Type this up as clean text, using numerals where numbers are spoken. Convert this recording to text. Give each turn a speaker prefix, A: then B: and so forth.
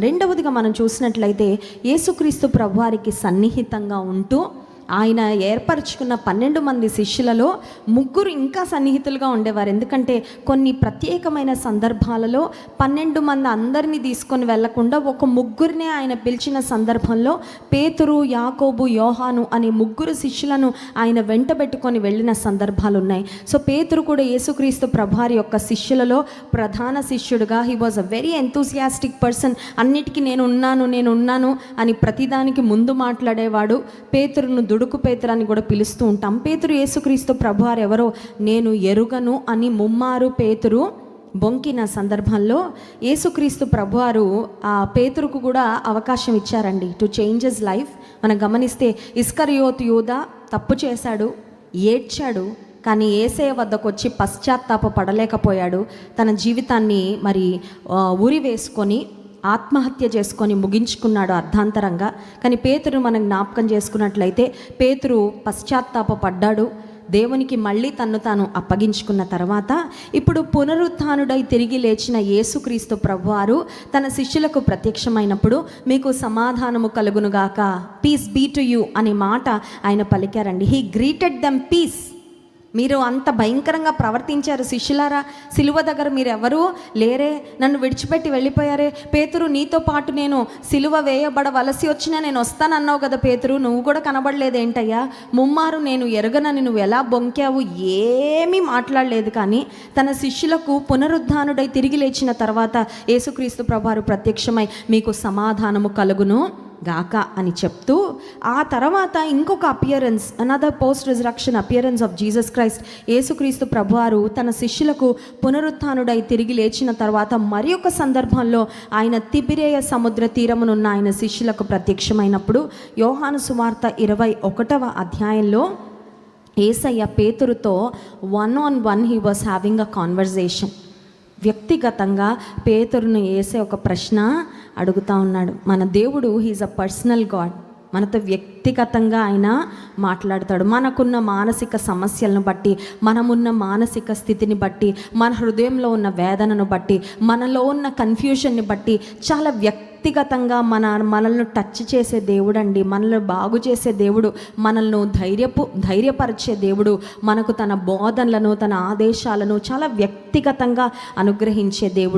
A: రెండవదిగా మనం చూసినట్లయితే యేసుక్రీస్తు ప్రభువారికి సన్నిహితంగా ఉంటూ ఆయన ఏర్పరచుకున్న 12 మంది శిష్యులలో 3 ఇంకా సన్నిహితులుగా ఉండేవారు. ఎందుకంటే కొన్ని ప్రత్యేకమైన సందర్భాలలో 12 మంది అందరినీ తీసుకొని వెళ్లకుండా ఒక 3నే ఆయన పిలిచిన సందర్భంలో పేతురు, యాకోబు, యోహాను అనే 3 శిష్యులను ఆయన వెంటబెట్టుకొని వెళ్ళిన సందర్భాలు ఉన్నాయి. సో పేతురు కూడా యేసుక్రీస్తు ప్రభువారి యొక్క శిష్యులలో ప్రధాన శిష్యుడుగా he was a very enthusiastic person. అన్నిటికీ నేను ఉన్నాను అని ప్రతిదానికి ముందు మాట్లాడేవాడు. పేతురును దుడుకు పేతురు అని కూడా పిలుస్తూ ఉంటాం. పేతురు యేసుక్రీస్తు ప్రభువారు ఎవరో నేను ఎరుగను అని ముమ్మారు పేతురు బొంకిన సందర్భంలో యేసుక్రీస్తు ప్రభువారు ఆ పేతురుకు కూడా అవకాశం ఇచ్చారండి టు చేంజ్ హిస్ లైఫ్. మనం గమనిస్తే ఇస్కరియోతు యూదా తప్పు చేశాడు, ఏడ్చాడు, కానీ యేసయ్య వద్దకు వచ్చి పశ్చాత్తాప పడలేకపోయాడు. తన జీవితాన్ని ఉరి వేసుకొని ఆత్మహత్య చేసుకొని ముగించుకున్నాడు అర్ధాంతరంగా. కానీ పేతురు మనం జ్ఞాపకం చేసుకున్నట్లయితే పేతురు పశ్చాత్తాప పడ్డాడు, దేవునికి మళ్ళీ తన్ను తాను అప్పగించుకున్న తర్వాత ఇప్పుడు పునరుత్థానుడై తిరిగి లేచిన యేసుక్రీస్తు ప్రభువారు తన శిష్యులకు ప్రత్యక్షమైనప్పుడు మీకు సమాధానము కలుగునుగాక, పీస్ బీ టు యూ అనే మాట ఆయన పలికారండి. He greeted them peace. మీరు అంత భయంకరంగా ప్రవర్తించారు శిష్యులారా, సిలువ దగ్గర మీరు ఎవరు లేరే, నన్ను విడిచిపెట్టి వెళ్ళిపోయారే. పేతురు నీతో పాటు నేను సిలువ వేయబడవలసి వచ్చినా నేను వస్తానన్నావు కదా పేతురు, నువ్వు కూడా కనబడలేదేంటయ్యా, ముమ్మారు నేను ఎరగనని నువ్వు ఎలా బొంకావు, ఏమీ మాట్లాడలేదు. కానీ తన శిష్యులకు పునరుద్ధానుడై తిరిగి లేచిన తర్వాత యేసుక్రీస్తు ప్రభువారు ప్రత్యక్షమై మీకు సమాధానము కలుగును గాక అని చెప్తూ ఆ తర్వాత ఇంకొక appearance, another post resurrection appearance of Jesus Christ. యేసుక్రీస్తు ప్రభువారు తన శిష్యులకు పునరుత్థానుడై తిరిగి లేచిన తర్వాత మరి ఒక సందర్భంలో ఆయన తిబిరేయ సముద్ర తీరమునున్న ఆయన శిష్యులకు ప్రత్యక్షమైనప్పుడు యోహాను సువార్త 21వ అధ్యాయంలో యేసయ్య పేతురుతో 1-on-1 he was having a conversation. వ్యక్తిగతంగా పేతురును యేసే ఒక ప్రశ్న అడుగుతూ ఉన్నాడు. మన దేవుడు హీజ్ అ పర్సనల్ గాడ్, మనతో వ్యక్తిగతంగా ఆయన మాట్లాడతాడు. మనకున్న మానసిక సమస్యలను బట్టి, మనమున్న మానసిక స్థితిని బట్టి, మన హృదయంలో ఉన్న వేదనను బట్టి, మనలో ఉన్న కన్ఫ్యూషన్ని బట్టి చాలా వ్యక్తిగతంగా మనల్ని టచ్ చేసే దేవుడు అండి, మనల్ని బాగు చేసే దేవుడు, మనల్ని ధైర్యపరిచే దేవుడు, మనకు తన బోధనలను తన ఆదేశాలను చాలా వ్యక్తిగతంగా అనుగ్రహించే దేవుడు.